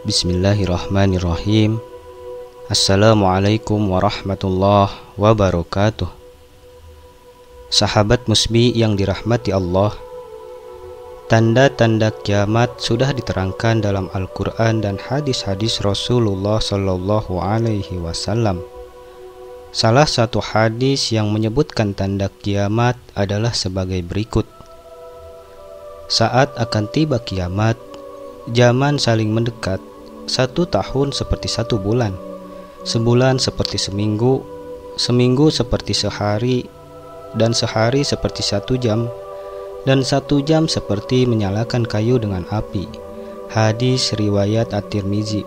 Bismillahirrahmanirrahim. Assalamualaikum warahmatullahi wabarakatuh. Sahabat musbi yang dirahmati Allah, tanda-tanda kiamat sudah diterangkan dalam Al-Quran dan hadis-hadis Rasulullah Sallallahu Alaihi Wasallam. Salah satu hadis yang menyebutkan tanda kiamat adalah sebagai berikut. Saat akan tiba kiamat, zaman saling mendekat. 1 tahun seperti 1 bulan, sebulan seperti seminggu, seminggu seperti sehari, dan sehari seperti 1 jam, dan 1 jam seperti menyalakan kayu dengan api. Hadis riwayat At-Tirmizi.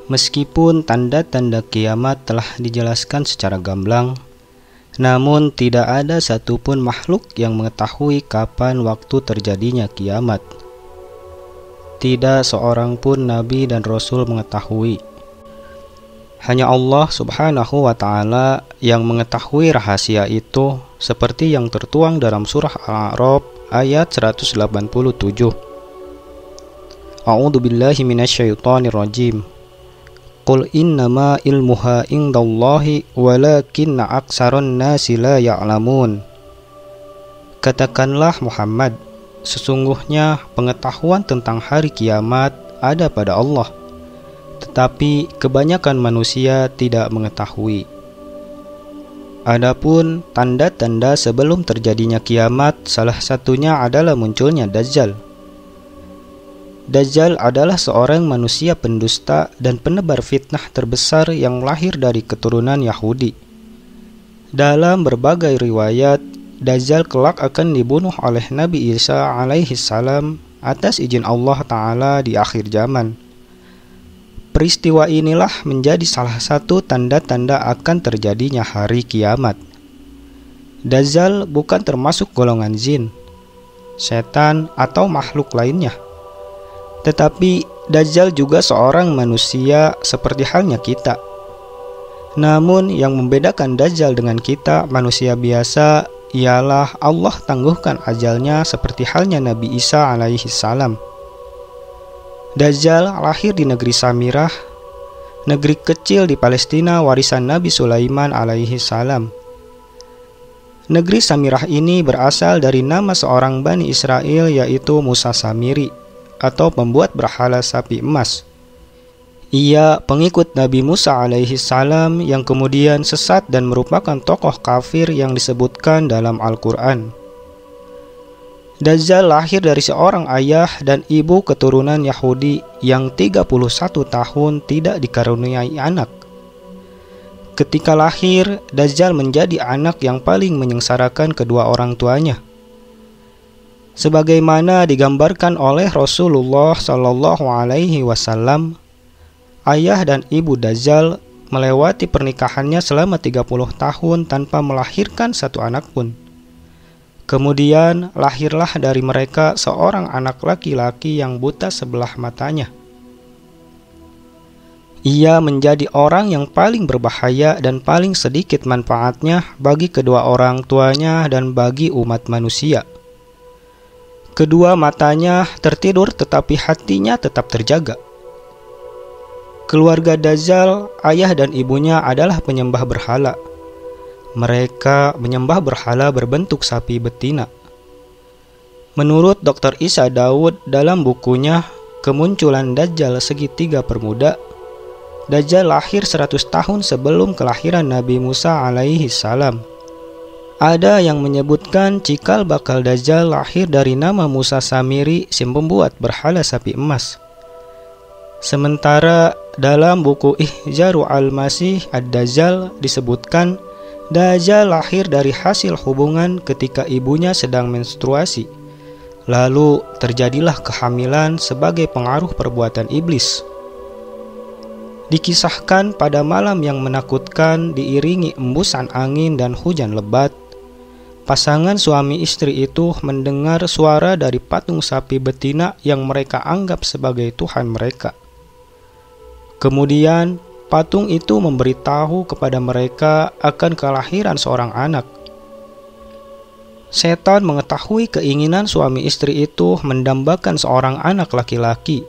Meskipun tanda-tanda kiamat telah dijelaskan secara gamblang, namun tidak ada satupun makhluk yang mengetahui kapan waktu terjadinya kiamat. Tidak seorang pun nabi dan rasul mengetahui. Hanya Allah Subhanahu wa Ta'ala yang mengetahui rahasia itu, seperti yang tertuang dalam surah Al-A'raf ayat 187. A'udzu billahi minasyaitonir rajim. Qul innama ilmuha indallahi walakinna aksaron nasi la ya'lamun. Katakanlah Muhammad, sesungguhnya pengetahuan tentang hari kiamat ada pada Allah, tetapi kebanyakan manusia tidak mengetahui. Adapun tanda-tanda sebelum terjadinya kiamat, salah satunya adalah munculnya Dajjal. Dajjal adalah seorang manusia pendusta dan penebar fitnah terbesar yang lahir dari keturunan Yahudi. Dalam berbagai riwayat, Dajjal kelak akan dibunuh oleh Nabi Isa alaihi salam atas izin Allah Ta'ala di akhir zaman. Peristiwa inilah menjadi salah satu tanda-tanda akan terjadinya hari kiamat. Dajjal bukan termasuk golongan jin, setan atau makhluk lainnya. Tetapi Dajjal juga seorang manusia seperti halnya kita. Namun yang membedakan Dajjal dengan kita manusia biasa ialah Allah tangguhkan ajalnya seperti halnya Nabi Isa alaihi salam. Dajjal lahir di negeri Samirah, negeri kecil di Palestina warisan Nabi Sulaiman alaihi salam. Negeri Samirah ini berasal dari nama seorang Bani Israel, yaitu Musa Samiri, atau pembuat berhala sapi emas. Ia pengikut Nabi Musa alaihi salam yang kemudian sesat dan merupakan tokoh kafir yang disebutkan dalam Al-Quran. Dajjal lahir dari seorang ayah dan ibu keturunan Yahudi yang 31 tahun tidak dikaruniai anak. Ketika lahir, Dajjal menjadi anak yang paling menyengsarakan kedua orang tuanya. Sebagaimana digambarkan oleh Rasulullah Sallallahu Alaihi Wasallam, ayah dan ibu Dajjal melewati pernikahannya selama 30 tahun tanpa melahirkan satu anak pun. Kemudian lahirlah dari mereka seorang anak laki-laki yang buta sebelah matanya. Ia menjadi orang yang paling berbahaya dan paling sedikit manfaatnya bagi kedua orang tuanya dan bagi umat manusia. Kedua matanya tertidur tetapi hatinya tetap terjaga. Keluarga Dajjal, ayah dan ibunya adalah penyembah berhala. Mereka menyembah berhala berbentuk sapi betina. Menurut Dr. Isa Daud dalam bukunya Kemunculan Dajjal Segitiga Permuda, Dajjal lahir 100 tahun sebelum kelahiran Nabi Musa alaihi salam. Ada yang menyebutkan cikal bakal Dajjal lahir dari nama Musa Samiri, si pembuat berhala sapi emas. Sementara dalam buku Ihjaru al-Masih ad-Dajjal disebutkan Dajjal lahir dari hasil hubungan ketika ibunya sedang menstruasi. Lalu terjadilah kehamilan sebagai pengaruh perbuatan iblis. Dikisahkan pada malam yang menakutkan diiringi embusan angin dan hujan lebat, pasangan suami istri itu mendengar suara dari patung sapi betina yang mereka anggap sebagai Tuhan mereka. Kemudian patung itu memberitahu kepada mereka akan kelahiran seorang anak. Setan mengetahui keinginan suami istri itu mendambakan seorang anak laki-laki.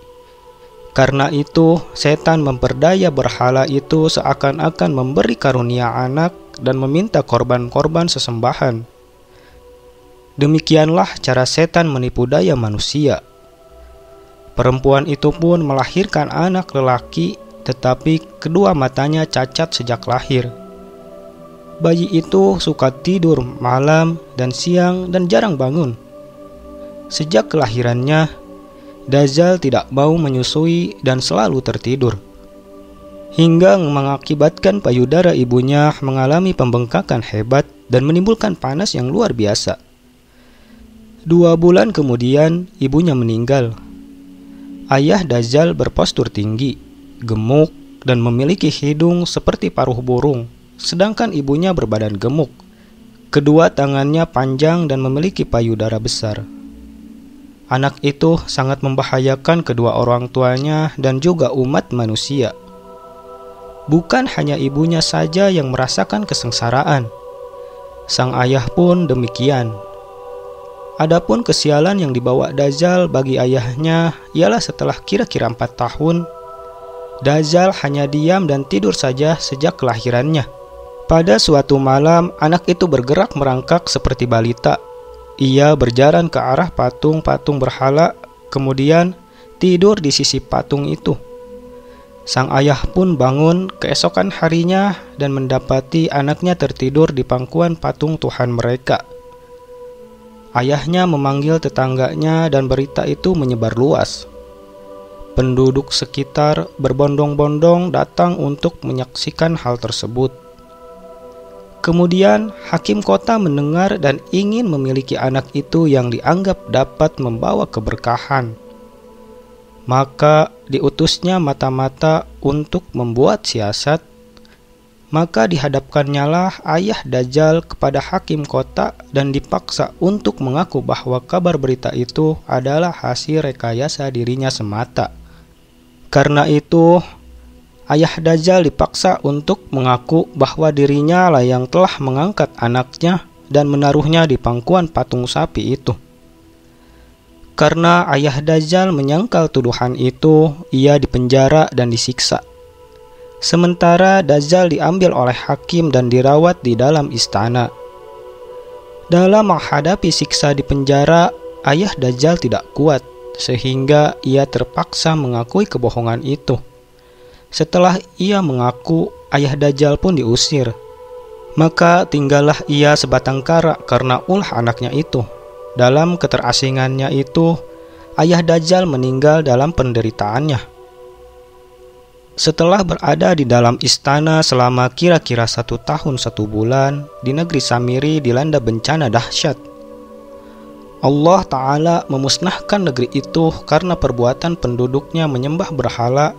Karena itu, setan memperdaya berhala itu seakan-akan memberi karunia anak dan meminta korban-korban sesembahan. Demikianlah cara setan menipu daya manusia. Perempuan itu pun melahirkan anak lelaki, tetapi kedua matanya cacat sejak lahir. Bayi itu suka tidur malam dan siang dan jarang bangun. Sejak kelahirannya, Dajjal tidak mau menyusui dan selalu tertidur, hingga mengakibatkan payudara ibunya mengalami pembengkakan hebat dan menimbulkan panas yang luar biasa. 2 bulan kemudian, ibunya meninggal. Ayah Dajjal berpostur tinggi, gemuk, dan memiliki hidung seperti paruh burung, sedangkan ibunya berbadan gemuk. Kedua tangannya panjang dan memiliki payudara besar. Anak itu sangat membahayakan kedua orang tuanya dan juga umat manusia. Bukan hanya ibunya saja yang merasakan kesengsaraan, sang ayah pun demikian. Adapun kesialan yang dibawa Dajjal bagi ayahnya ialah setelah kira-kira 4 tahun, Dajjal hanya diam dan tidur saja sejak kelahirannya. Pada suatu malam, anak itu bergerak merangkak seperti balita. Ia berjalan ke arah patung-patung berhala, kemudian tidur di sisi patung itu. Sang ayah pun bangun keesokan harinya dan mendapati anaknya tertidur di pangkuan patung Tuhan mereka. Ayahnya memanggil tetangganya dan berita itu menyebar luas. Penduduk sekitar berbondong-bondong datang untuk menyaksikan hal tersebut. Kemudian hakim kota mendengar dan ingin memiliki anak itu yang dianggap dapat membawa keberkahan. Maka diutusnya mata-mata untuk membuat siasat. Maka dihadapkannyalah ayah Dajjal kepada hakim kota dan dipaksa untuk mengaku bahwa kabar berita itu adalah hasil rekayasa dirinya semata. Karena itu, ayah Dajjal dipaksa untuk mengaku bahwa dirinya lah yang telah mengangkat anaknya dan menaruhnya di pangkuan patung sapi itu. Karena ayah Dajjal menyangkal tuduhan itu, ia dipenjara dan disiksa. Sementara Dajjal diambil oleh hakim dan dirawat di dalam istana. Dalam menghadapi siksa di penjara, ayah Dajjal tidak kuat, sehingga ia terpaksa mengakui kebohongan itu. Setelah ia mengaku, ayah Dajjal pun diusir. Maka tinggallah ia sebatang kara karena ulah anaknya itu. Dalam keterasingannya itu, ayah Dajjal meninggal dalam penderitaannya. Setelah berada di dalam istana selama kira-kira 1 tahun 1 bulan, di negeri Samiri dilanda bencana dahsyat. Allah Ta'ala memusnahkan negeri itu karena perbuatan penduduknya menyembah berhala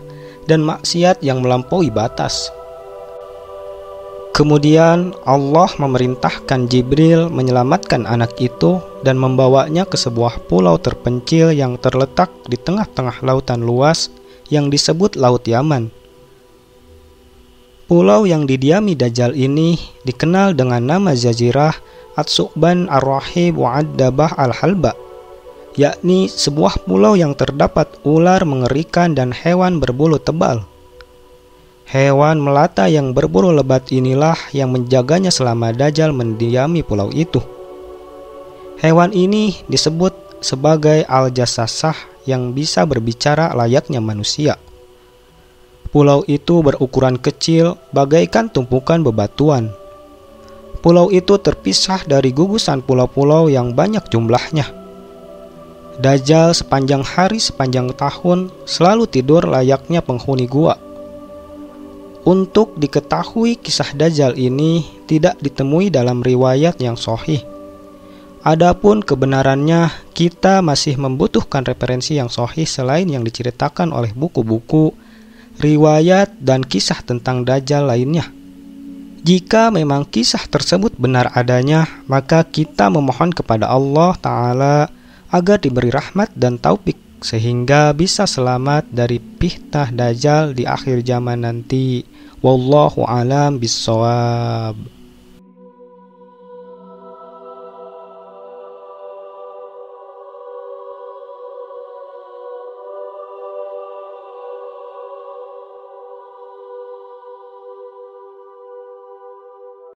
dan maksiat yang melampaui batas. Kemudian Allah memerintahkan Jibril menyelamatkan anak itu dan membawanya ke sebuah pulau terpencil yang terletak di tengah-tengah lautan luas yang disebut Laut Yaman. Pulau yang didiami Dajjal ini dikenal dengan nama Jazirah At-Su'ban Ar-Rahib Wa'ad-Dabah Al-Halba, yakni sebuah pulau yang terdapat ular mengerikan dan hewan berbulu tebal. Hewan melata yang berbulu lebat inilah yang menjaganya selama Dajjal mendiami pulau itu. Hewan ini disebut sebagai Al-Jassasah yang bisa berbicara layaknya manusia. Pulau itu berukuran kecil bagaikan tumpukan bebatuan. Pulau itu terpisah dari gugusan pulau-pulau yang banyak jumlahnya. Dajjal sepanjang hari sepanjang tahun selalu tidur layaknya penghuni gua. Untuk diketahui kisah Dajjal ini tidak ditemui dalam riwayat yang sahih. Adapun kebenarannya, kita masih membutuhkan referensi yang sahih selain yang diceritakan oleh buku-buku, riwayat, dan kisah tentang Dajjal lainnya. Jika memang kisah tersebut benar adanya, maka kita memohon kepada Allah Ta'ala agar diberi rahmat dan taufik sehingga bisa selamat dari fitnah Dajjal di akhir zaman nanti. Wallahu a'lam bishawab.